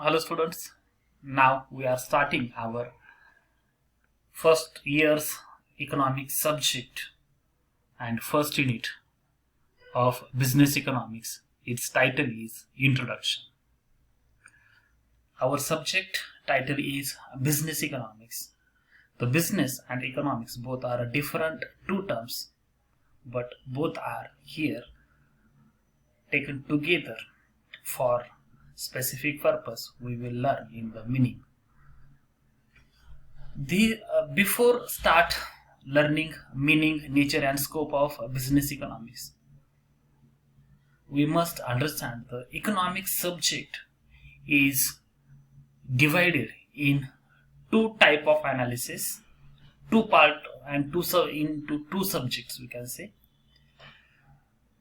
Hello students, now we are starting our first year's economics subject and first unit of business economics. Its title is Introduction. Our subject title is Business Economics. The business and economics both are different two terms, but both are here taken together for specific purpose we will learn in the meaning. Before start learning meaning, nature and scope of business economics, we must understand the economics subject is divided in two type of analysis, two part and into two subjects we can say.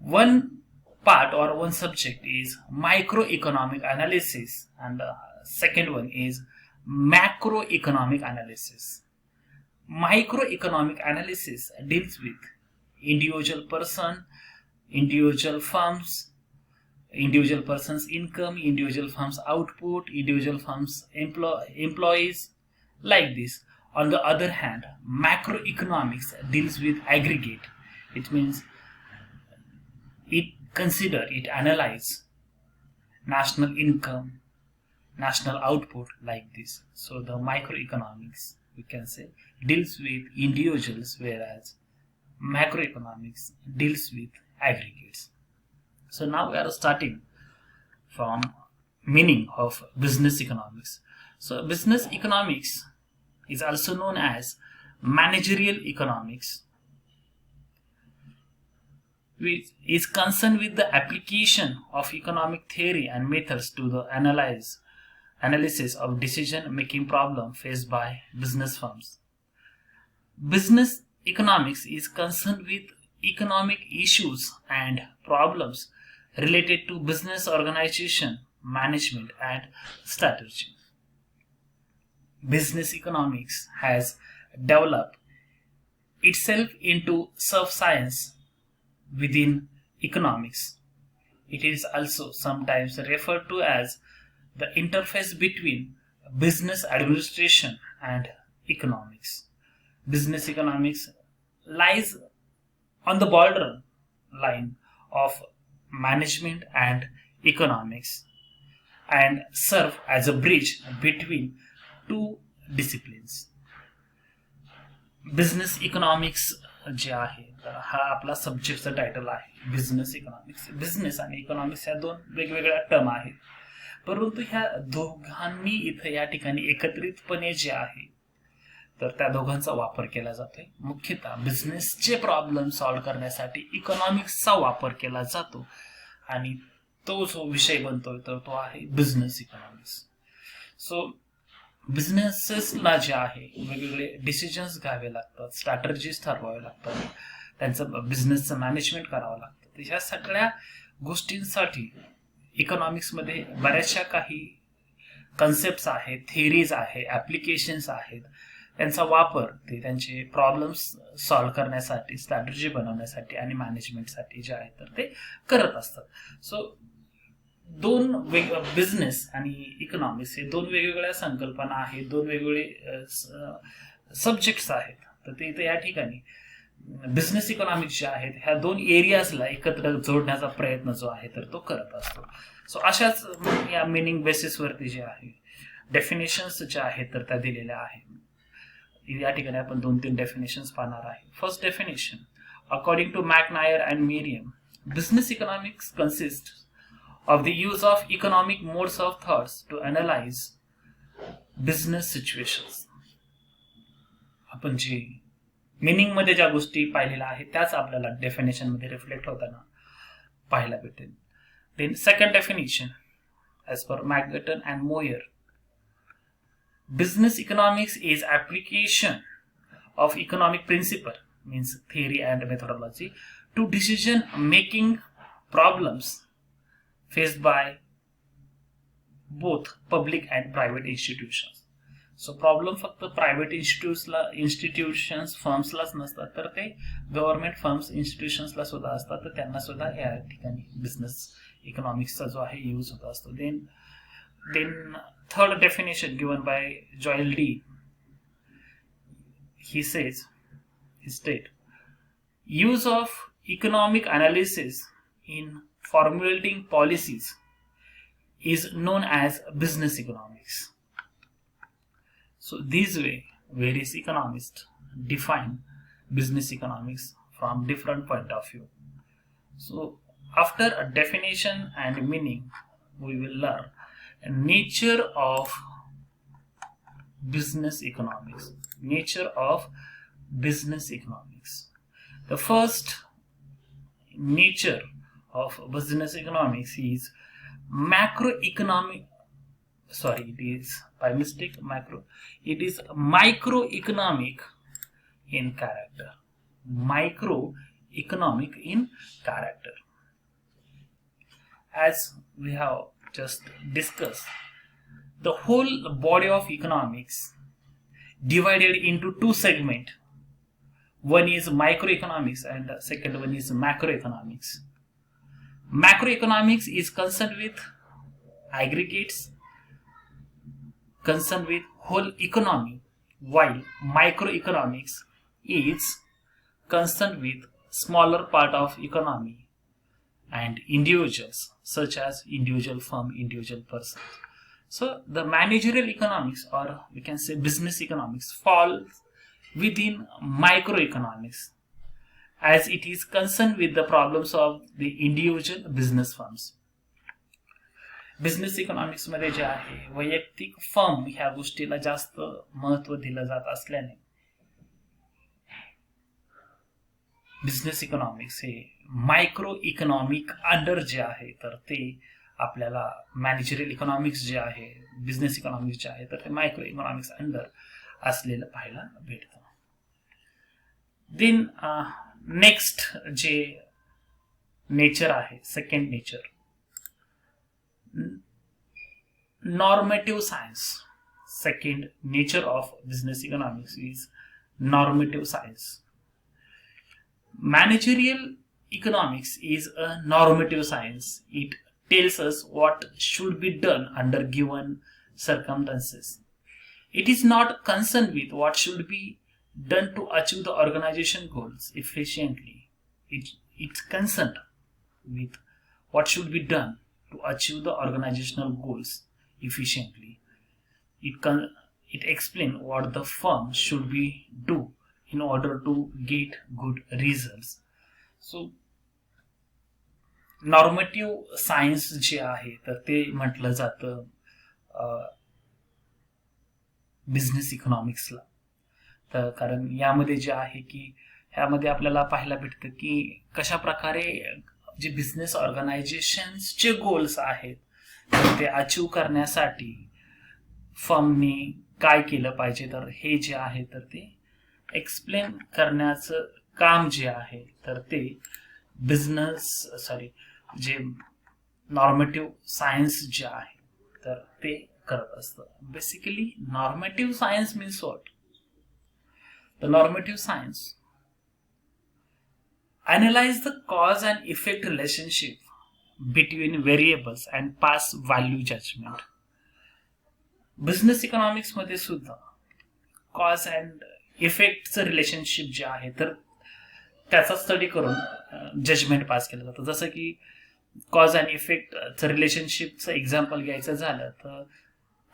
One part or one subject is microeconomic analysis and second one is macroeconomic analysis. Microeconomic analysis deals with individual person, individual firms, individual person's income, individual firm's output, individual firm's employees, like this. On the other hand, macroeconomics deals with aggregate. It means it analyze national income, national output, like this. So the microeconomics we can say deals with individuals, whereas macroeconomics deals with aggregates. So now we are starting from meaning of business economics. So business economics is also known as managerial economics, which is concerned with the application of economic theory and methods to the analysis of decision-making problem faced by business firms. Business economics is concerned with economic issues and problems related to business organization, management, and strategy. Business economics has developed itself into sub-science within economics. It is also sometimes referred to as the interface between business administration and economics. Business economics lies on the border line of management and economics and serve as a bridge between two disciplines. Business economics जे आहे तर हा आपला सब्जेक्टचा title आहे business economics. Business आणि economics या दोन वेगवेगळ्या टर्म आहेत, परंतु ह्या दोघांनी इथं या ठिकाणी एकत्रितपणे जे आहे तर त्या दोघांचा वापर केला जातोय. मुख्यतः बिझनेसचे प्रॉब्लेम सॉल्व्ह करण्यासाठी इकॉनॉमिक्सचा वापर केला जातो आणि तो जो विषय बनतोय तर तो आहे बिझनेस इकॉनॉमिक्स. सो बिझनेसेसला जे आहे वेगवेगळे डिसिजन्स घ्यावे लागतात, स्ट्रॅटर्जीज ठरवावे लागतात, त्यांचं बिझनेसचं मॅनेजमेंट करावं लागतं. तर ह्या सगळ्या गोष्टींसाठी इकॉनॉमिक्समध्ये बऱ्याचशा काही कन्सेप्ट्स आहेत, थिअरीज आहे, ॲप्लिकेशन्स आहेत, त्यांचा वापर ते त्यांचे प्रॉब्लेम्स सॉल्व्ह करण्यासाठी, स्ट्रॅटर्जी बनवण्यासाठी आणि मॅनेजमेंटसाठी जे आहे तर ते करत असतात. सो दोन बिझनेस आणि इकॉनॉमिक्स हे दोन वेगवेगळ्या संकल्पना आहेत, दोन वेगवेगळे सब्जेक्ट्स आहेत. तर ते इथे या ठिकाणी बिझनेस इकॉनॉमिक्स जे आहेत ह्या दोन एरियाजला एकत्र जोडण्याचा प्रयत्न जो आहे तर तो करत असतो. सो अशाच या मिनिंग बेसिसवरती जे आहे डेफिनेशन्स ज्या आहेत तर त्या दिलेल्या आहेत. या ठिकाणी आपण 2-3 डेफिनेशन्स पाहणार आहे. First definition, according to McNair and Merriam, business economics consist of the use of economic modes of thoughts to analyze business situations. आपण जे मीनिंग मध्ये ज्या गोष्टी पाहिलेल्या आहेत त्याच आपल्याला डेफिनेशन मध्ये रिफ्लेक्ट होताना पाहायला भेटेल. Then second definition, as per McGutton and Moyer, business economics is application of economic principle, means theory and methodology, to decision making problems faced by both public and private institutions. So problem फक्त private institutions फर्म्सलाच नसतात, तर ते government firms इन्स्टिट्यूशन्सला सुद्धा असतात, तर त्यांना सुद्धा या ठिकाणी बिझनेस इकॉनॉमिक्सचा जो आहे यूज होत असतो. Then Then third definition given by Joel D. He says, he state, use of economic analysis in formulating policies is known as business economics. So this way, various economists define business economics from different point of view. So after a definition and meaning, we will learn nature of business economics. Nature of business economics. The first nature of business economics is macroeconomic. Sorry, it is by mistake macro. It is microeconomic in character. Microeconomic in character. As we have just discussed, the whole body of economics divided into two segments. One is microeconomics and the second one is macroeconomics. Macroeconomics is concerned with aggregates, concerned with whole economy, while microeconomics is concerned with smaller part of economy and individuals, such as individual firm, individual person. So the managerial economics, or we can say business economics, falls within microeconomics, as it is concerned with the problems of the individual business firms. Business economics मध्ये जे आहे वैयक्तिक firm ह्या गोष्टीला जास्त महत्व दिलं जात असल्याने बिझनेस इकॉनॉमिक्स हे मायक्रो इकॉनॉमिक अंडर जे आहे तर ते आपल्याला मॅनेजरियल इकॉनॉमिक्स जे आहे बिझनेस इकॉनॉमिक्स जे आहे तर ते मायक्रो इकॉनॉमिक्स अंडर असलेलं पाहायला भेटतं. देन नेक्स्ट जे नेचर आहे second nature normative science. Second nature of business economics is normative science. Managerial economics is a normative science. It tells us what should be done under given circumstances. It is not concerned with what should be done to achieve the organization goals efficiently. It's concerned with what should be done to achieve the organizational goals efficiently. It explains what the firm should be do in order to get good results. So normative science जे आहे तर ते म्हटलं जातं business इकॉनॉमिक्सला. तर कारण यामध्ये जे आहे की ह्यामध्ये आपल्याला पाहायला भेटतं की कशा प्रकारे जे बिझनेस ऑर्गनायझेशनचे गोल्स आहेत ते अचीव करण्यासाठी फर्मने काय केलं पाहिजे तर हे जे आहे तर ते एक्सप्लेन करण्याचं काम जे आहे तर ते जे नॉर्मेटिव्ह सायन्स जे आहे तर ते करत असतं. Basically नॉर्मेटिव्ह science means what? The नॉर्मेटिव्ह science analyze the cause and effect relationship between variables and pass value judgment. Business economics मध्ये सुद्धा कॉज अँड इफेक्टचं रिलेशनशिप जे आहे तर त्याचा स्टडी करून जजमेंट पास केलं जातं. जसं की कॉज अँड इफेक्टचं रिलेशनशिपचं एक्झाम्पल घ्यायचं झालं तर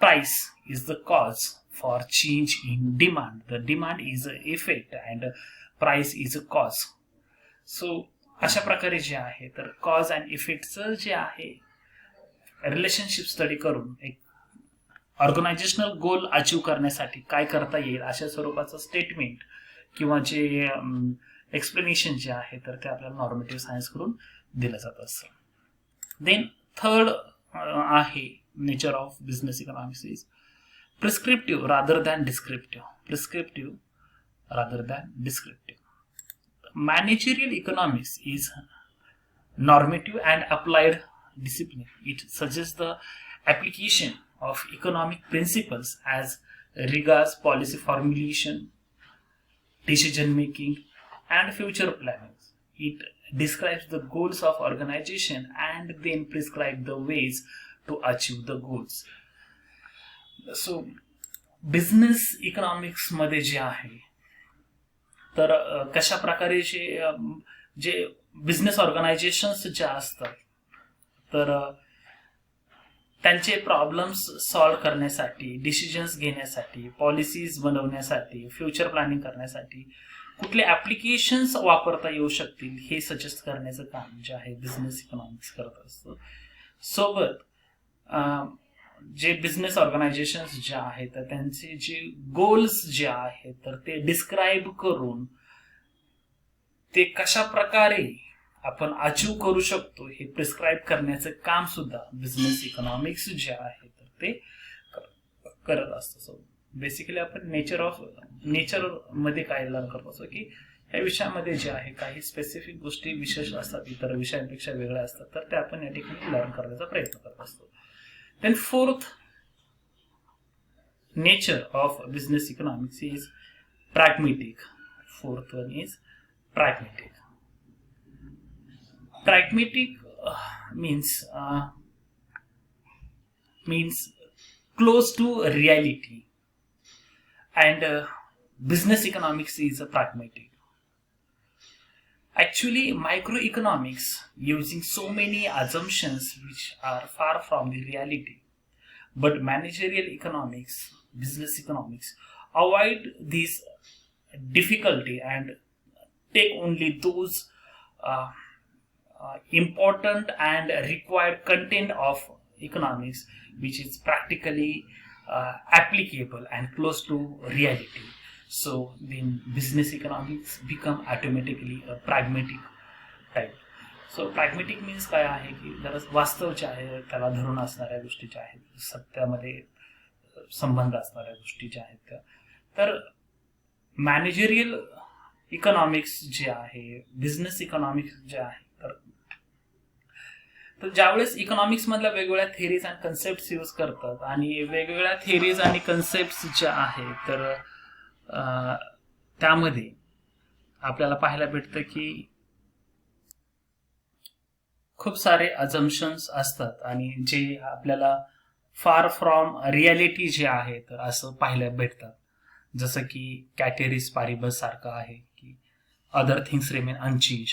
price is the cause for change in demand, the demand is a effect and price is a cause. So अशा प्रकारे जे आहे तर कॉज अँड इफेक्टचं जे आहे रिलेशनशिप स्टडी करून एक ऑर्गनायझेशनल गोल अचीव करण्यासाठी काय करता येईल अशा स्वरूपाचं स्टेटमेंट किंवा जे एक्सप्लेनेशन जे आहे तर ते आपल्याला नॉर्मेटिव्ह सायन्स करून दिलं जात असतं. देन थर्ड आहे nature of business economics is prescriptive rather than descriptive. Prescriptive rather than descriptive. Managerial economics is normative and applied discipline. It suggests the application of economic principles as regards policy formulation, decision making, and future planning. It describes the goals of organization and then prescribes the ways to achieve the goals. So business economics मध्ये जे आहे तर कशा प्रकारे जे business organisations ज्या असतात तर त्यांचे प्रॉब्लेम्स सॉल्व्ह करण्यासाठी, डिसिजन्स घेण्यासाठी, पॉलिसीज बनवण्यासाठी, फ्युचर प्लॅनिंग करण्यासाठी कुठले ऍप्लिकेशन्स वापरता येऊ शकतील हे सजेस्ट करण्याचं काम जे आहे बिझनेस इकॉनॉमिक्स करत असतं. सोबत जे बिझनेस ऑर्गनायझेशन्स जे आहेत तर त्यांचे जे गोल्स जे आहेत तर ते डिस्क्राईब करून ते कशा प्रकारे आपण अचीव करू शकतो हे प्रिस्क्राईब करण्याचं काम सुद्धा बिझनेस इकॉनॉमिक्स जे आहे तर ते करत असतं. सो बेसिकली आपण नेचर मध्ये काय लर्न करत असतो की या विषयामध्ये जे आहे काही स्पेसिफिक गोष्टी विशेष असतात, इतर विषयांपेक्षा वेगळ्या असतात, तर ते आपण या ठिकाणी लर्न करण्याचा प्रयत्न करत असतो. Then fourth nature of business economics is pragmatic. Fourth one is pragmatic. Pragmatic means close to reality, and business economics is pragmatic. Actually, microeconomics using so many assumptions which are far from the reality, but managerial economics, business economics avoid this difficulty and take only those important and required content of economics which is practically applicable and close to reality. So then business economics become automatically a pragmatic type. So pragmatic means काय आहे की जरा वास्तव जे आहे त्याला धरून असणाऱ्या गोष्टी ज्या आहेत, सत्यामध्ये संबंध असणाऱ्या गोष्टी ज्या आहेत त्या, तर मॅनेजरियल इकॉनॉमिक्स जे आहे, बिझनेस इकॉनॉमिक्स जे आहे तर ज्यावेळेस इकॉनॉमिक्स मधल्या वेगवेगळ्या थेरीज आणि कन्सेप्ट यूज करतात आणि वेगवेगळ्या थेरीज आणि कन्सेप्ट ज्या आहेत तर त्यामध्ये आपल्याला पाहायला भेटतं की खूप सारे अजम्पशन्स असतात आणि जे आपल्याला फार फ्रॉम रियालिटी जे आहे तर असं पाहायला भेटतात. जसं की कॅटेरिस पारिबस सारखं आहे की other things remain unchange.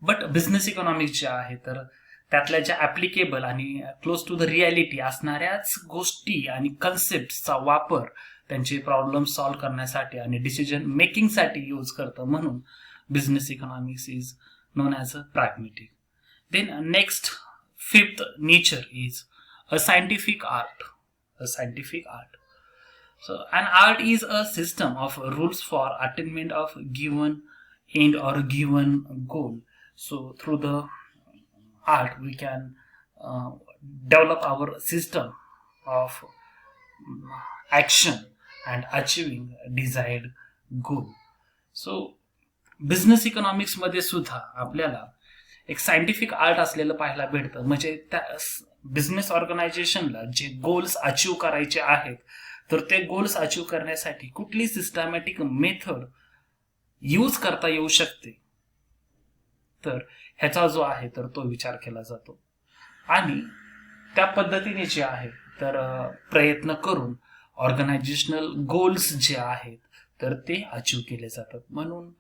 But business economics जे आहे तर त्यातल्या ज्या ऍप्लिकेबल आणि क्लोज टू द रियालिटी असणाऱ्याच गोष्टी आणि कन्सेप्टचा वापर त्यांचे प्रॉब्लेम सॉल्व्ह करण्यासाठी आणि डिसिजन मेकिंगसाठी यूज करतं, म्हणून business economics is known as a pragmatic. Then next, fifth nature is a scientific art. A scientific art. So an art is a system of rules for attainment of given end or given goal. So through the art we can develop our system of action and achieving desired goal. So business economics मध्ये सुद्धा आपल्याला एक scientific art असलेलं पाहायला भेटतं. म्हणजे त्या business ऑर्गनायझेशनला जे goals achieve करायचे आहेत तर ते गोल्स अचीव करण्यासाठी कुठली सिस्टमॅटिक मेथड यूज करता येऊ शकते, तर ह्याचा जो आहे तर तो विचार केला जातो आणि त्या पद्धतीने जे आहे तर प्रयत्न करून ऑर्गनायझेशनल गोल्स जे आहेत तर ते अचीव केले जातात. म्हणून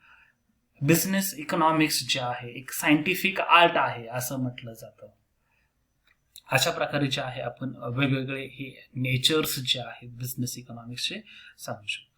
बिझनेस इकॉनॉमिक्स जे आहे एक सायंटिफिक आर्ट आहे असं म्हटलं जातं. अशा प्रकारे जे आहे आपण वेगवेगळे हे नेचर्स जे आहेत बिझनेस इकॉनॉमिक्सचे सांगू शकतो.